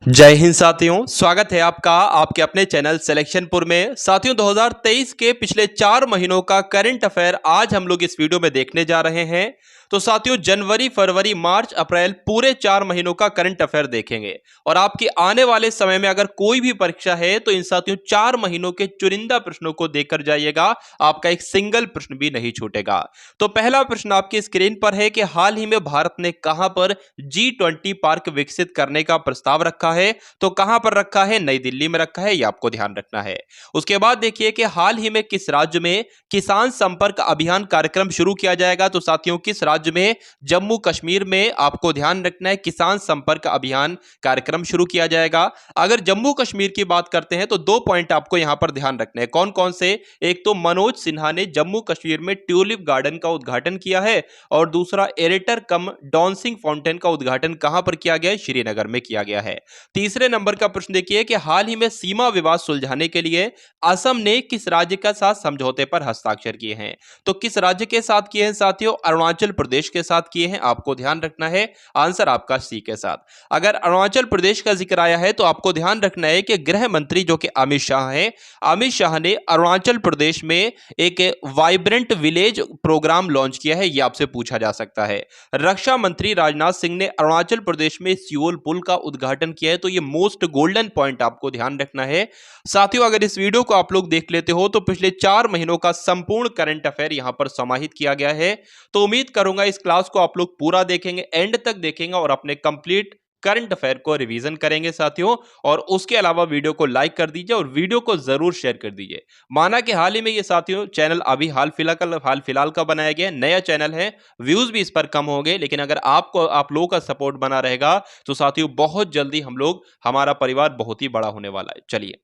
जय हिंद साथियों, स्वागत है आपका आपके अपने चैनल सिलेक्शनपुर में। साथियों 2023 के पिछले 4 महीनों का करंट अफेयर आज हम लोग इस वीडियो में देखने जा रहे हैं। तो साथियों जनवरी, फरवरी, मार्च, अप्रैल पूरे 4 महीनों का करंट अफेयर देखेंगे और आपके आने वाले समय में अगर कोई भी परीक्षा है तो इन साथियों 4 महीनों के चुनिंदा प्रश्नों को देखकर जाइएगा, आपका एक सिंगल प्रश्न भी नहीं छूटेगा। तो पहला प्रश्न आपकी स्क्रीन पर है कि हाल ही में भारत ने कहां पर G20 पार्क विकसित करने का प्रस्ताव रखा है? तो कहां पर रखा है? नई दिल्ली में रखा है, यह आपको ध्यान रखना है। उसके बाद देखिए कि हाल ही में किस राज्य में किसान संपर्क अभियान कार्यक्रम शुरू किया जाएगा? तो साथियों किस राज्य में? जम्मू कश्मीर में आपको ध्यान रखना है, किसान संपर्क अभियान कार्यक्रम शुरू किया जाएगा। अगर जम्मू कश्मीर की बात करते हैं तो 2 पॉइंट आपको यहां पर ध्यान रखने हैं। कौन कौन से? एक तो मनोज सिन्हा ने जम्मू कश्मीर में ट्यूलिप गार्डन का उद्घाटन किया है और दूसरा एरेटर कम डॉन्सिंग फाउंटेन का उद्घाटन कहां पर किया गया है? श्रीनगर में किया गया है। तीसरे नंबर का प्रश्न देखिए कि हाल ही में सीमा विवाद सुलझाने के लिए असम ने किस राज्य के साथ समझौते पर हस्ताक्षर किए हैं? तो किस राज्य के साथ किए हैं साथियों? अरुणाचल प्रदेश के साथ किए हैं, आपको ध्यान रखना है। आंसर आपका सी के साथ। अगर अरुणाचल प्रदेश का जिक्र आया है तो आपको ध्यान रखना है कि गृह मंत्री जो कि अमित शाह हैं, अमित शाह ने अरुणाचल प्रदेश में एक वाइब्रेंट विलेज प्रोग्राम लॉन्च किया है, यह आपसे पूछा जा सकता है। रक्षा मंत्री राजनाथ सिंह ने अरुणाचल प्रदेश में सियोल पुल का उद्घाटन किया है, तो ये मोस्ट गोल्डन पॉइंट आपको ध्यान रखना है। साथियों अगर इस वीडियो को आप लोग देख लेते हो तो पिछले 4 महीनों का संपूर्ण करंट अफेयर यहां पर समाहित किया गया है। तो उम्मीद करूंगा इस क्लास को आप लोग पूरा देखेंगे, एंड तक देखेंगे और अपने कंप्लीट करंट अफेयर को रिवीजन करेंगे साथियों। और उसके अलावा वीडियो को लाइक कर दीजिए और वीडियो को जरूर शेयर कर दीजिए। माना कि हाल ही में ये साथियों चैनल अभी हाल फिलहाल का बनाया गया नया चैनल है, व्यूज भी इस पर कम होंगे, लेकिन अगर आपको आप लोगों का सपोर्ट बना रहेगा तो साथियों बहुत जल्दी हमारा परिवार बहुत ही बड़ा होने वाला है। चलिए,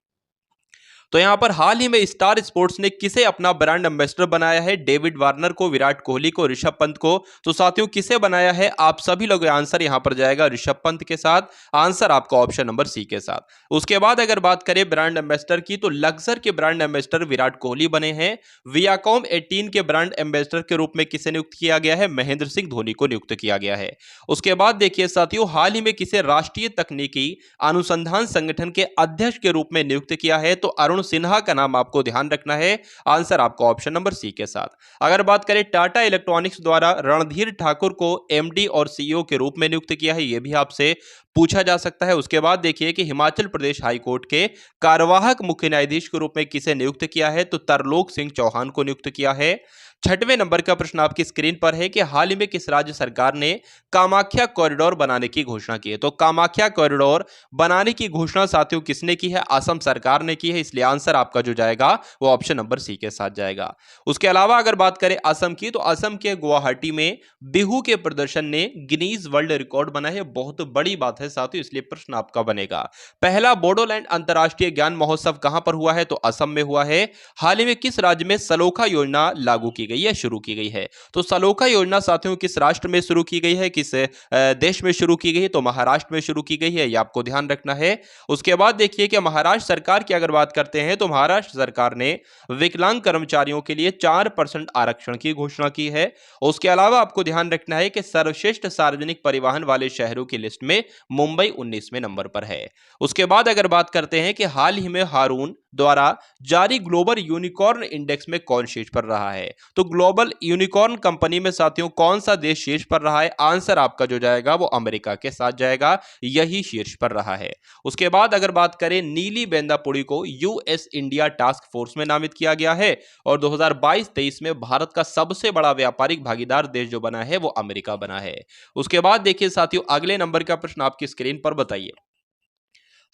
तो यहां पर हाल ही में स्टार स्पोर्ट्स ने किसे अपना ब्रांड एम्बेसडर बनाया है? डेविड वार्नर को, विराट कोहली को, ऋषभ पंत को। तो साथियों किसे बनाया है? आप सभी लोग आंसर यहां पर जाएगा ऋषभ पंत के साथ। आंसर आपका ऑप्शन नंबर सी के साथ। उसके बाद अगर बात करें ब्रांड एम्बेसडर की तो लक्सर के ब्रांड एम्बेसडर विराट कोहली बने हैं। वियाकॉम 18 के ब्रांड एम्बेसडर के रूप में किसे नियुक्त किया गया है? महेंद्र सिंह धोनी को नियुक्त किया गया है। उसके बाद देखिए साथियों हाल ही में किसे राष्ट्रीय तकनीकी अनुसंधान संगठन के अध्यक्ष के रूप में नियुक्त किया है? तो अरुण सिन्हा का नाम आपको ध्यान रखना है। आंसर आपका ऑप्शन नंबर सी के साथ। अगर बात करें टाटा इलेक्ट्रॉनिक्स द्वारा रणधीर ठाकुर को एमडी और सीईओ के रूप में नियुक्त किया है, यह भी आपसे पूछा जा सकता है। उसके बाद देखिए कि हिमाचल प्रदेश हाईकोर्ट के कार्यवाहक मुख्य न्यायाधीश के रूप में किसे नियुक्त किया है? तो तरलोक सिंह चौहान को नियुक्त किया है। 6वें नंबर का प्रश्न आपकी स्क्रीन पर है कि हाल ही में किस राज्य सरकार ने कामाख्या कॉरिडोर बनाने की घोषणा की है? तो कामाख्या कॉरिडोर बनाने की घोषणा साथियों किसने की है? असम सरकार ने की है, इसलिए आंसर आपका जो जाएगा वो ऑप्शन नंबर सी के साथ जाएगा। उसके अलावा अगर बात करें असम की तो असम के गुवाहाटी में बिहू के प्रदर्शन ने गिनीज वर्ल्ड रिकॉर्ड बना है, बहुत बड़ी बात है साथियों, इसलिए प्रश्न आपका बनेगा पहला बोडोलैंड अंतरराष्ट्रीय ज्ञान महोत्सव कहां पर हुआ है? तो असम में हुआ है। हाल ही में किस राज्य में सलोखा योजना लागू की गई है, शुरू की गई है? तो सलोखा योजना साथियों किस राष्ट्र में शुरू की गई है, किस देश में शुरू की गई है? तो महाराष्ट्र में शुरू की गई है, यह आपको ध्यान रखना है। उसके बाद देखिए कि महाराष्ट्र सरकार की अगर बात करते हैं तो महाराष्ट्र सरकार ने विकलांग कर्मचारियों के लिए 4% आरक्षण की घोषणा की है। उसके अलावा आपको ध्यान रखना है कि सर्वश्रेष्ठ सार्वजनिक परिवहन वाले शहरों की लिस्ट में मुंबई 19वें नंबर पर है। उसके बाद अगर बात करते हैं कि हाल ही में हारून द्वारा जारी ग्लोबल यूनिकॉर्न इंडेक्स में कौन शीर्ष पर रहा है? तो ग्लोबल यूनिकॉर्न कंपनी में साथियों कौन सा देश शीर्ष पर रहा है? आंसर आपका जो जाएगा वो अमेरिका के साथ जाएगा, यही शीर्ष पर रहा है। उसके बाद अगर बात करें नीली बेंदापुड़ी को यूएस इंडिया टास्क फोर्स में नामित किया गया है और 2022-23 में भारत का सबसे बड़ा व्यापारिक भागीदार देश जो बना है वो अमेरिका बना है। उसके बाद देखिए साथियों अगले नंबर का प्रश्न आपकी स्क्रीन पर बताइए,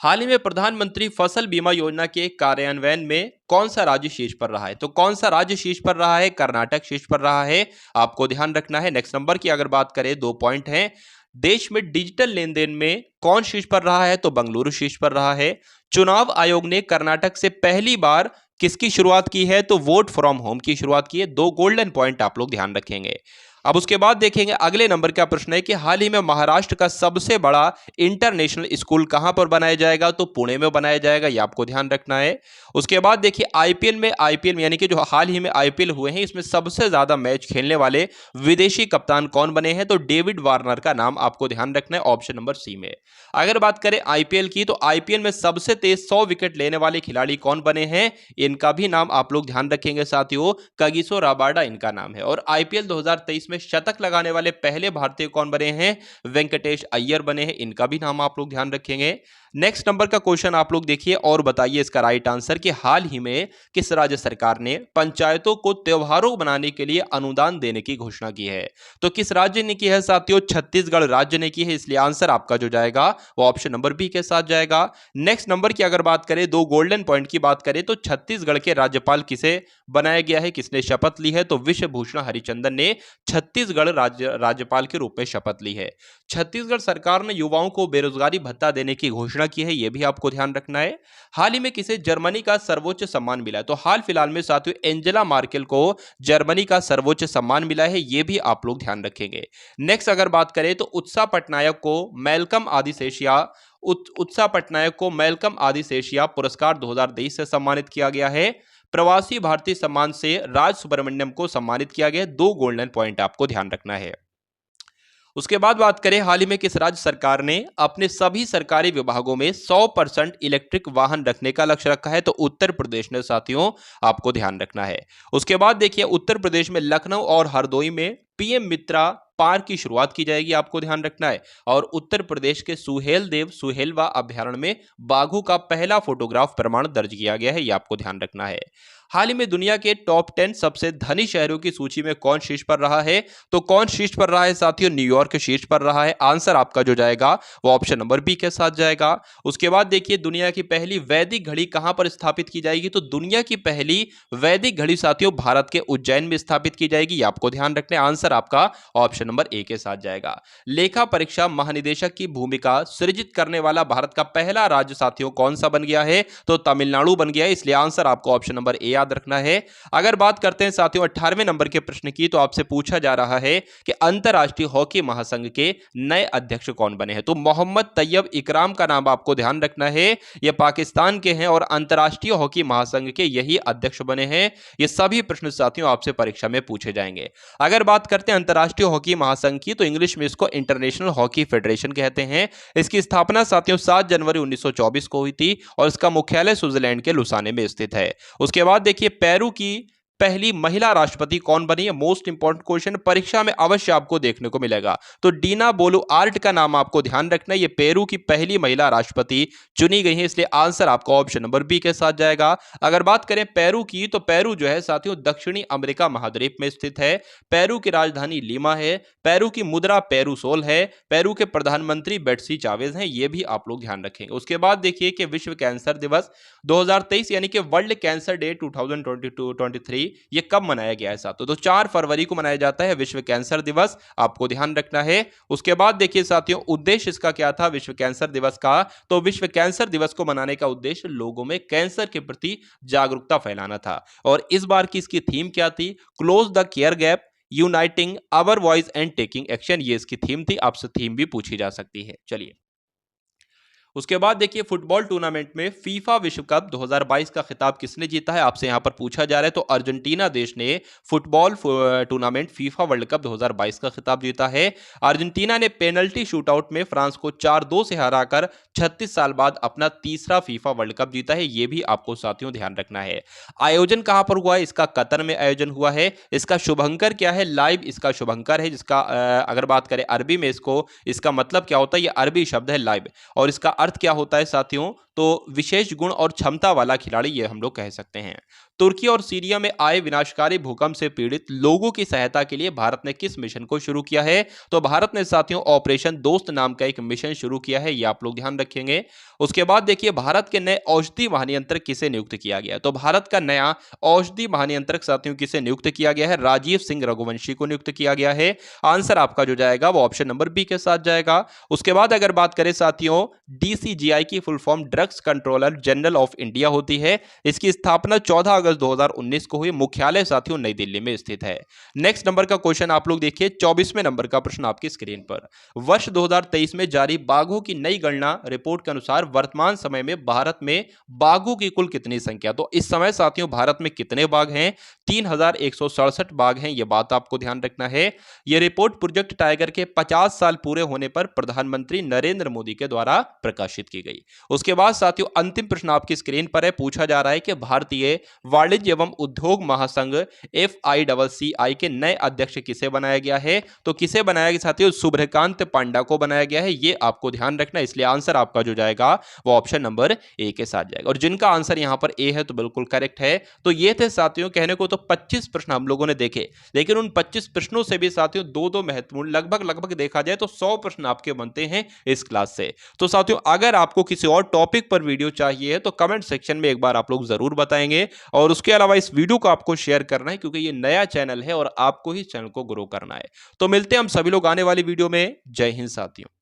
हाल ही में प्रधानमंत्री फसल बीमा योजना के कार्यान्वयन में कौन सा राज्य शीर्ष पर रहा है? तो कौन सा राज्य शीर्ष पर रहा है? कर्नाटक शीर्ष पर रहा है, आपको ध्यान रखना है। नेक्स्ट नंबर की अगर बात करें 2 पॉइंट हैं। देश में डिजिटल लेन देन में कौन शीर्ष पर रहा है? तो बंगलुरु शीर्ष पर रहा है। चुनाव आयोग ने कर्नाटक से पहली बार किसकी शुरुआत की है? तो वोट फ्रॉम होम की शुरुआत की है। 2 गोल्डन पॉइंट आप लोग ध्यान रखेंगे। अब उसके बाद देखेंगे अगले नंबर का प्रश्न है कि हाल ही में महाराष्ट्र का सबसे बड़ा इंटरनेशनल स्कूल कहां पर बनाया जाएगा, तो पुणे में बनाया जाएगा, ये आपको ध्यान रखना है। उसके बाद देखिए आईपीएल में यानी कि जो हाल ही में आईपीएल हुए हैं इसमें सबसे ज्यादा मैच खेलने वाले विदेशी कप्तान कौन बने हैं, तो डेविड वार्नर का नाम आपको ध्यान रखना है, ऑप्शन नंबर सी में। अगर बात करें आईपीएल की, तो आईपीएल में सबसे तेज 100 विकेट लेने वाले खिलाड़ी कौन बने हैं, इनका भी नाम आप लोग ध्यान रखेंगे साथियों, कगिसो रबाडा इनका नाम है। और आईपीएल 2023 में शतक लगाने वाले पहले भारतीय कौन बने हैं, वेंकटेश अय्यर बने हैं, इनका भी नाम आप लोग ध्यान रखेंगे। नेक्स्ट नंबर का क्वेश्चन आप लोग देखिए और बताइए इसका राइट आंसर कि हाल ही में किस राज्य सरकार ने पंचायतों को त्योहारों बनाने के लिए अनुदान देने की घोषणा की है, तो किस राज्य ने की है साथियों, छत्तीसगढ़ राज्य ने की है, इसलिए आंसर आपका जो जाएगा वो ऑप्शन नंबर बी के साथ जाएगा। नेक्स्ट नंबर की अगर बात करें, दो गोल्डन पॉइंट की बात करें, तो छत्तीसगढ़ के राज्यपाल किसे बनाया गया है, किसने शपथ ली है, तो विश्वभूषण हरिचंदन ने छत्तीसगढ़ राज्यपाल के रूप में शपथ ली है। छत्तीसगढ़ सरकार ने युवाओं को बेरोजगारी भत्ता देने की घोषणा की है, यह भी आपको ध्यान रखना है। हाल ही में किसे जर्मनी का सर्वोच्च सम्मान मिला है, तो हाल फिलहाल में साथियों एंजेला मार्केल को जर्मनी का सर्वोच्च सम्मान मिला है, यह भी आप लोग ध्यान रखेंगे। नेक्स्ट अगर बात करें तो उत्साह पटनायक को मेलकम आदिशेषिया पुरस्कार 2023 से सम्मानित किया गया है। प्रवासी भारतीय सम्मान से राज सुब्रमण्यम को सम्मानित किया गया। दो गोल्डन पॉइंट आपको ध्यान रखना है। उसके बाद बात करें हाल ही में किस राज्य सरकार ने अपने सभी सरकारी विभागों में 100% इलेक्ट्रिक वाहन रखने का लक्ष्य रखा है, तो उत्तर प्रदेश ने साथियों, आपको ध्यान रखना है। उसके बाद देखिए उत्तर प्रदेश में लखनऊ और हरदोई में पीएम मित्रा पार्क की शुरुआत की जाएगी, आपको ध्यान रखना है। और उत्तर प्रदेश के सुहेलवा अभ्यारण्य में बाघों का पहला फोटोग्राफ प्रमाण दर्ज किया गया है, यह आपको ध्यान रखना है। हाल ही में दुनिया के टॉप 10 सबसे धनी शहरों की सूची में कौन शीर्ष पर रहा है, तो कौन शीर्ष पर रहा है साथियों, न्यूयॉर्क शीर्ष पर रहा है। आंसर आपका जो जाएगा वो ऑप्शन नंबर बी के साथ जाएगा। उसके बाद देखिए दुनिया की पहली वैदिक घड़ी कहां पर स्थापित की जाएगी, तो दुनिया की पहली वैदिक घड़ी साथियों भारत के उज्जैन में स्थापित की जाएगी, आपको ध्यान रखना है। आंसर आपका ऑप्शन नंबर ए के साथ जाएगा। लेखा परीक्षा महानिदेशक की भूमिका सृजित करने वाला भारत का पहला राज्य साथियों कौन सा बन गया है, तो तमिलनाडु बन गया है, इसलिए आंसर आपको ऑप्शन नंबर ए याद रखना है। अगर बात करते हैं साथियों 18वें नंबर के प्रश्न की, तो आपसे पूछा जा रहा है कि अंतरराष्ट्रीय हॉकी महासंघ के नए अध्यक्ष कौन बने हैं, तो मोहम्मद तैयब इकराम का नाम आपको ध्यान रखना है। यह पाकिस्तान के हैं और अंतरराष्ट्रीय हॉकी महासंघ के यही अध्यक्ष बने हैं। ये सभी प्रश्न साथियों आपसे परीक्षा में पूछे जाएंगे। अगर बात करते हैं अंतरराष्ट्रीय हॉकी महासंघ की, तो इंग्लिश में इसको इंटरनेशनल हॉकी फेडरेशन कहते हैं। इसकी स्थापना साथियों 7 जनवरी 1924 को हुई थी और इसका मुख्यालय स्विट्जरलैंड के लुसाने में स्थित है। उसके बाद देखिए पेरू की पहली महिला राष्ट्रपति कौन बनी है, मोस्ट इंपॉर्टेंट क्वेश्चन, परीक्षा में अवश्य आपको देखने को मिलेगा, तो डीना बोलुआर्ट का नाम आपको ध्यान रखना है। ये पेरू की पहली महिला राष्ट्रपति चुनी गई है, इसलिए आंसर आपका ऑप्शन नंबर बी के साथ जाएगा। अगर बात करें पेरू की, तो पेरू जो है साथियों दक्षिणी अमेरिका महाद्वीप में स्थित है। पेरू की राजधानी लीमा है। पेरू की मुद्रा पेरू सोल है। पेरू के प्रधानमंत्री बेट्सी चावेज हैं, ये भी आप लोग ध्यान रखेंगे। उसके बाद देखिए कि विश्व कैंसर दिवस 2023 यानी कि वर्ल्ड कैंसर डे 2023 ये कब मनाया गया है साथियों, तो 4 फरवरी को मनाया जाता है विश्व कैंसर दिवस, आपको ध्यान रखना है। उसके बाद देखिए साथियों उद्देश्य इसका क्या था विश्व कैंसर दिवस का, तो विश्व कैंसर दिवस को मनाने का उद्देश्य लोगों में कैंसर के प्रति जागरूकता फैलाना था। और इस बार की इसकी थीम क्या थी, close the care gap, uniting our voice and taking action, ये इसकी थीम थी। आपसे थीम भी पूछी जा सकती है। चलिए उसके बाद देखिए फुटबॉल टूर्नामेंट में फीफा विश्व कप 2022 का खिताब किसने जीता है, आपसे यहां पर पूछा जा रहा है। तो अर्जेंटीना देश ने football tournament FIFA world cup 2022 का खिताब जीता है। अर्जेंटीना ने पेनल्टी शूटआउट में फ्रांस को 4-2 से हराकर 36 साल बाद अपना तीसरा फीफा वर्ल्ड कप जीता है, यह भी आपको साथियों ध्यान रखना है। आयोजन कहां पर हुआ है, इसका कतर में आयोजन हुआ है। इसका शुभंकर क्या है, लाइव इसका शुभंकर है, जिसका अगर बात करें अरबी में इसका मतलब क्या होता है, यह अरबी शब्द है लाइव, और इसका अर्थ क्या होता है साथियों, तो विशेष गुण और क्षमता वाला खिलाड़ी ये हम लोग कह सकते हैं। तुर्की और सीरिया में आए विनाशकारी भूकंप से पीड़ित लोगों की सहायता के लिए भारत ने किस मिशन को शुरू किया है, तो भारत ने साथियों ऑपरेशन दोस्त नाम का एक मिशन शुरू किया है, ये आप लोग ध्यान रखेंगे। उसके बाद देखिए भारत के नए औषधि महानियंत्रक किसे नियुक्त किया गया, तो भारत का नया औषधि महानियंत्रक साथियों किसे नियुक्त किया गया है, राजीव सिंह रघुवंशी को नियुक्त किया गया है। आंसर आपका जो जाएगा वो ऑप्शन नंबर बी के साथ जाएगा। उसके बाद अगर बात करें साथियों डीसीजीआई की full form drugs drugs controller general of India होती है। इसकी स्थापना 14 अगस्त 2019 को हुई। मुख्यालय साथियों नई दिल्ली में स्थित है। नेक्स्ट नंबर का क्वेश्चन आप लोग देखिए, 24वें नंबर का प्रश्न आपकी स्क्रीन पर। वर्ष 2023 में जारी बाघों की नई गणना रिपोर्ट के अनुसार वर्तमान समय में भारत में बाघों की कुल कितनी संख्या। तो इस समय साथियों भारत में कितने बाघ हैं? 3167 बाघ हैं। यह बात आपको ध्यान रखना है। यह रिपोर्ट प्रोजेक्ट टाइगर के 50 साल पूरे होने पर प्रधानमंत्री नरेंद्र मोदी के द्वारा प्रकाशित की गई। उसके बाद साथियों अंतिम प्रश्न आपकी स्क्रीन पर है। पूछा जा रहा है कि भारतीय वाणिज्य एवं उद्योग महासंघ FICCI के नए अध्यक्ष किसे बनाया गया है? तो किसे बनाया गया साथियों? शुभ्रकांत पांडा को बनाया गया है। यह आपको ध्यान रखना, इसलिए आंसर आपका जो जाएगा वो ऑप्शन नंबर ए के साथ जाएगा। और जिनका आंसर यहां पर ए है तो बिल्कुल करेक्ट है। तो ये थे साथियों कहने को तो 25 प्रश्न हम लोगों ने देखे, लेकिन उन 25 प्रश्नों से भी साथियों दो महत्वपूर्ण, लगभग देखा जाए तो 100 प्रश्न आपके बनते हैं इस क्लास से। तो साथियों अगर आपको किसी और टॉपिक पर वीडियो चाहिए तो कमेंट सेक्शन में एक बार आप लोग जरूर बताएंगे। और उसके अलावा इस वीडियो को आपको शेयर करना है, क्योंकि ये नया चैनल है और आपको ही चैनल को ग्रो करना है। तो मिलते हैं हम सभी लोग आने वाली वीडियो में। जय हिंद साथियों।